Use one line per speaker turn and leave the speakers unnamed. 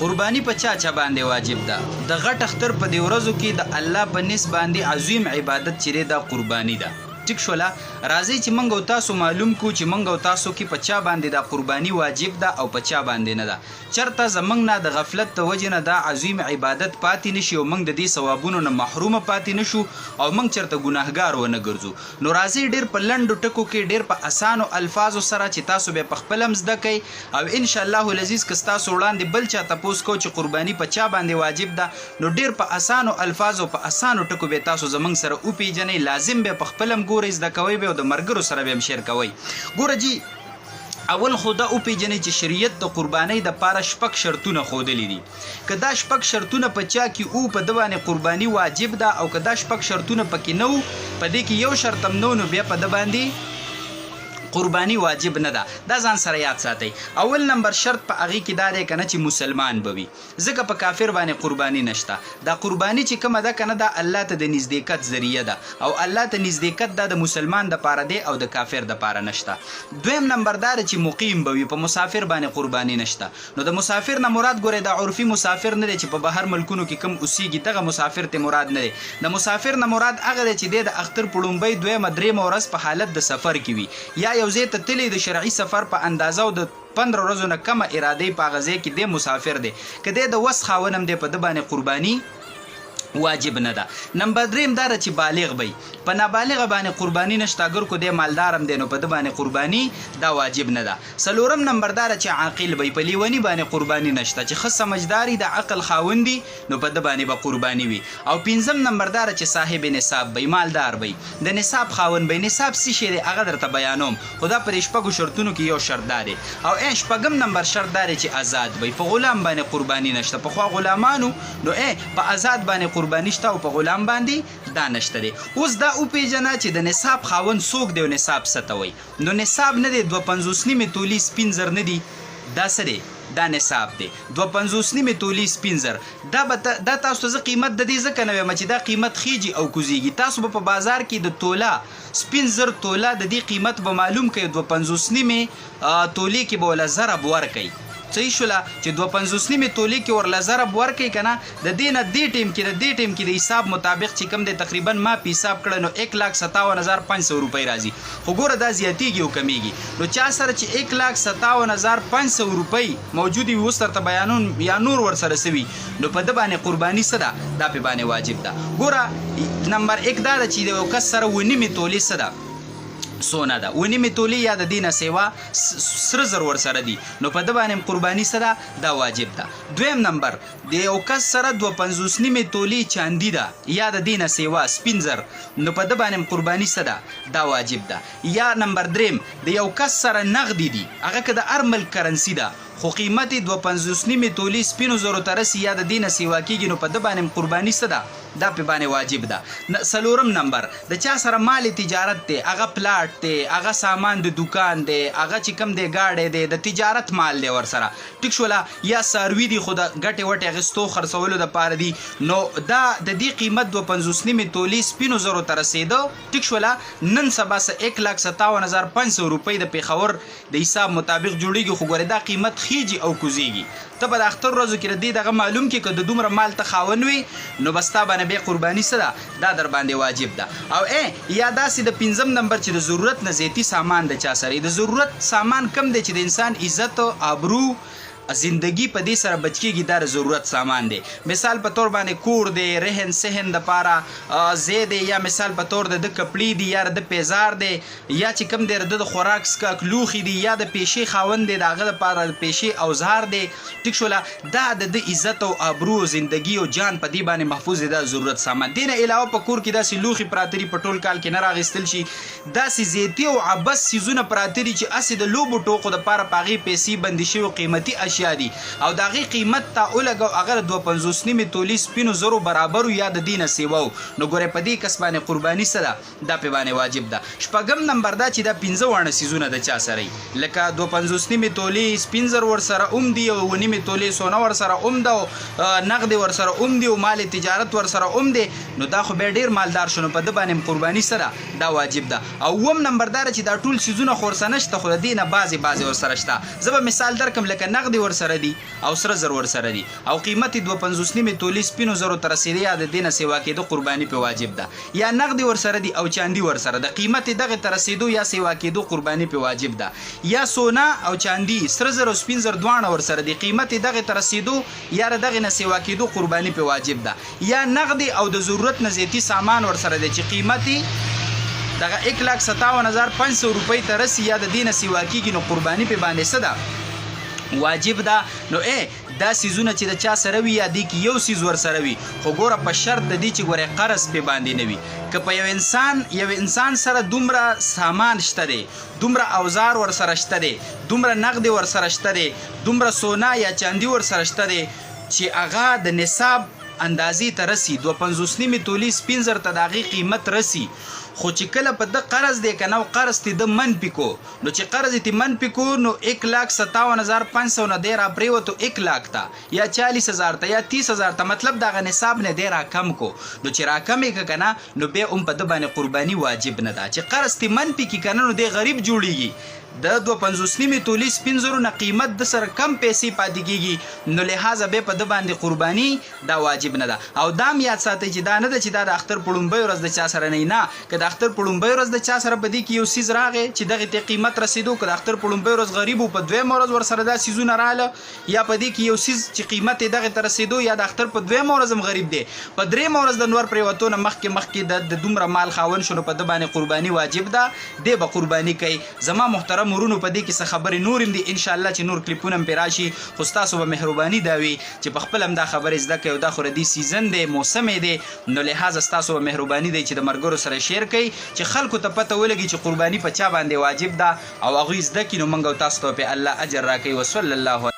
قربانی په چا باندې واجب ده؟ د غټ اختر په دې ورځو کې د الله په نس باندې عظیم عبادت چې دا قربانی ده. ټیک شولا، راځي چې منګ او تاسو معلوم کو چې منګ او تاسو کې په چا باندې دا قربانی واجب ده او په چا باندې نه ده. چرته زمنګ نه د غفلت د وجې نه دا عظیم عبادت پاتې نشي او منګ د دې ثوابونو نه محروم پاتې نشو او منګ چرته ګناهګار ونه ګرځو. نو راځي ډیر په لنډو ټکو کې ډیر په اسانو الفاظو سره چې تاسو به په خپل مزده کوي او ان شاء الله العزیز که تاسو وړاندې بل چا تاسو کو چې قربانی په چا باندې واجب ده، نو ډیر په اسانو الفاظو په اسانو ټکو به تاسو زمنګ سره او پیجنې. لازم به په خپل ګورې زده کوي به او د مرګرو سره به شیر کوي. ګوره جی، اول خدا او پیجنې چې شریعت د قربانی د پاره شپږ شرطونه خودلې دي. که دا شپږ شرطونه په چا کې او په د باندې قربانی واجب ده او که دا شپږ شرطونه پکې نو په دې کې یو شرط هم نو بیا په د باندې قربانی واجب نه ده. دا ځان سره یاد ساتئ. اول نمبر شرط په هغه کې دا دی کنه چې مسلمان بوي، ځکه په کافر باندې قربانی نشته. دا قربانی چې کومه ده کنه دا الله ته د نزدېکت ذریعہ ده او الله ته نزدېکت د مسلمان د پاره دی او د کافر د پاره نشته. دویم نمبر دا چې مقیم بوي، په مسافر باندې قربانی نشته. نو د مسافر نه مراد ګوره دا عرفي مسافر نه دی چې په بهر ملکونو کې کم اوسېږي، دغه مسافر ته مراد نه دی. د مسافر نه مراد هغه دی چې د اختر په لومبۍ دویمه درېیمه ورځ په حالت د سفر کې وي یا یو ځای ته تللی د شرعي سفر په اندازه او د 15 ورځو نه کمه اراده په هغه ځای کې د مسافر دی. که دی د وس خاونم دی په د باندې قربانی واجب نه ده. نمبر دریم دا چې بالغ وي، په نابالغ باندې قربانی نشته. اگر کو دی مالدارم دی نو په د باندې قربانی دا واجب نه ده. څلورم نمبر دا چې عاقل وي، په لیونی باندې قربانی نشته. چې ښه سمجداري د عقل خاوندي نو په د باندې به قربانی وي. او پنځم نمبر دا چې صاحب نصاب وي، مالدار وي، د نصاب خاوند وي. نصاب څه شی دی هغه درته بیانوم، خدا پر شپږو شرطونو کې یو شرط دی. او شپږم نمبر شرط دی چې آزاد وي، په غلام باندې قربانی نشته. په خوا غلامانو نو په آزاد باندې قربانی شته او په غلام باندې دا نشته دی. اوس دا او پیژنه چې د نصاب خاوند څوک دی او نصاب څه ته وایي. نو نصاب نه دی 250 نیمې تولې سپین زر نه دی، دا څه دی؟ دا نصاب دی 250 نیمې تولې سپین زر. دا تاسو ته زه قیمت د دې ځکه نه وایم چې دا قیمت خیجي او کوزیږي. تاسو به په بازار کې د توله سپین زر توله د دې قیمت به معلوم کړئ. 250 نیمې تولې کې به ولا ضرب ورکړئ. صحیح شولا چې 250 نیمې تولې کې ورله ضرب ورکړئ که نه. د دې نه دې ټیم کې د حساب مطابق چې کوم دی تقریبا ما په حساب کړی نو 1,57,500 روپۍ راځي. خو ګوره دا زیاتېږي او کمیږي. نو چا سره چې 1,57,500 روپۍ موجودې وي اوس درته بیانون یا نور ورسره سوي نو په ده باندې قرباني څه ده؟ دا پې باندې واجب ده. ګوره نمبر 1 دا ده چې د یو کس سره 9 نیمې تولې څه ده؟ سونه ده. 9 نیمې تولې یا د دې نه سیوا سره زر ورسره دي نو په ده باندې قرباني څه ده؟ دا واجب ده. دویم نمبر د یو کس سره 250 نیمې تولې چاندي ده یا د دې نه سیوا سپین زر نو په ده باندې قرباني څه ده؟ دا واجب ده. یا نمبر دریم د یو کس سره نغدي دي، هغه که د هر ملک کرنسي ده خو قیمت 250 نیمې تولې سپینو زرو ته رسي یا د دې نه سیوا کېږي نو په ده باندې قرباني څه ده؟ دا پې باندې واجب ده. څلورم نمبر د چا سره مال تجارت دی، هغه پلاټ دی، هغه سامان د دکان دی، هغه چې کوم دی ګاډی دی، د تجارت مال دی ورسره. ټیک شوله. یا څاروي دي خو د ګټې وټې اخیستو خرڅولو دپاره دي نو دا د دې قیمت 250 نیمې تولې سپینو زرو ته رسېده. ټیک شوله. نن سبا 1,57,500 روپۍ د پېښور د حساب مطابق جوړېږي. خو ګورې دا قیمت خیجي او کوزیږي. ته به د اختر ورځو کې د دې دغه معلوم کې که د دومره مال ته خاون وي نو بس تا باندې بیا قرباني څه ده؟ دا در باندې واجب ده. او یا داسې د 5م نمبر چې د ضرورت نه زیاتی سامان د چا سره د ضرورت سامان کم دی چې د انسان عزت او آبرو زندگی په دې سره بچ کېږي، دا ضرورت سامان دی. مثال په طور باندې کور دی، رهن سهن دپاره ځای دی، یا مثال په طور د کپړې دي یا د پیزار دی یا چې کوم دی د خوراک څښاک لوښي دي یا د پیشې خاوند دی د هغه دپاره د پیشې اوزار دی. ټیک شوله. دا د عزت او آبرو او زندگی او جان په دې باندې محفوظ دی، دا ضرورت سامان. دې نه علاوه په کور کې داسې لوښي پراته دي په ټول کال کې نه راغېستل شي، داسې زیاتي او عبث څیزونه پراته دي چې هسې د لوبو ټوقو دپاره په هغې پیسې بندي شوي قیمتي اشیا دي او د هغې قیمت ته ولګو هغه د 250 نیمې تولې سپینو زرو برابر یا د دې نه سیوا و نو ګورې په دې کس باندې قرباني څه ده؟ دا پې باندې واجب ده. شپږم نمبر دا چې دا 5 واړه څیزونه د چا سره وي، لکه 250 نیمې تولې سپین زر ورسره هم دي او 9 نیمې تولې سونه ورسره هم ده او نغدې ورسره هم دي او مال تجارت ورسره هم دی نو دا خو بیا ډېر مالدار شو نو په ده باندې قرباني څه ده؟ دا واجب ده. او اووم نمبر دا چې دا ټول څیزونه خو ورسره نشته خو د دې نه بعضې ورسره شته. زه به مثال درکړم لکه نغدې ورسره دي او سره زر ورسره دي او قیمت 2.50 نیمه تولی سپینو زرو تر رسیدي یا د دینه سیوا کېدو قرباني په واجب ده یا نقد ورسره دي او چاندي ورسره ده قیمت دغه تر رسیدو یا سیوا کېدو قرباني په واجب ده یا سونا او چاندي سره زر او سپین زر دوانه ورسره دي قیمت دغه تر رسیدو یا دغه نه سیوا کېدو قرباني په واجب ده یا نقد او د ضرورت نه زیاتی سامان ورسره دي چې قیمتي دغه 1,57,500 روپۍ ته رسی یا د دینه سیوا کېږي نو قرباني په باندې څه ده واجب ده نو دا سیزونه چې د چا سره وي یا دی کې یو سیز ور سره وي خو ګوره په شرط د دې چې ګوره قرض په باندې نه وي که په یو انسان سره دومره سامان شته دی دومره اوزار ور سره شته دی دومره نقد ور سره شته دی دومره سونا یا چاندي ور سره شته دی چې هغه د نصاب اندازې ته رسی 2.50 نیمه تولی سپین زر ته د هغې قیمت رسی خو چې کله په د قرض دی که نه قرض تی د من پی کو نو چې قرض تی من پی کو نو 1,57,500 نه دی را پرېوتو 1 लाख ته یا 40,000 ته یا 30,000 ته مطلب دغه نصاب نه دی را کم کو نو چې را کم یې که نه نو بیا هم په د باندې قرباني واجب نه ده چې قرض تی من پی کی که نه نو دی غریب جوړیږي د 2.50 نیمه تولی سپین زرو نه قیمت د سره کم پیسې پاتې کېږي نو لحاظه به په د باندې قرباني دا واجب نه ده او دام یاد ساتئ چې دا نه ده چې دا د اختر په لومبۍ ورځ د چا سره نه که د اختر په لومبۍ ورځ د چا سره په دې کې یو سیز راغی چې دغې ته قیمت رسېدو که د اختر په لومبۍ ورځ غریب و په دویمه ورځ ورسره دا سیزونه راغله یا په دې کې یو سیز چې قیمت یې دغې ته رسېدو یا د اختر په دویمه ورځ هم غریب دی په درېیمه ورځ د نور پرېوتو نه مخکې د دومره مال خاوند شو نو په ده باندې قرباني واجب ده دی به قرباني کوي زما محترم ورونو په دې کې څه خبرې نور هم دي انشاءالله چې نور کلیپونه هم پرې راشي خو ستاسو به مهرباني دا وي چې په خپل هم دا خبرې زده کوئ او دا خو ردي سیزن دی موسم دی نو لحاظه ستاسو به مهرباني دی چې د ملګرو سره شیر کوئ چې خلکو ته پته ولګي چې قرباني په چا باندې واجب ده او هغوی زده کړي نو موږ او تاسو ته په الله اجر راکوي وصلی الله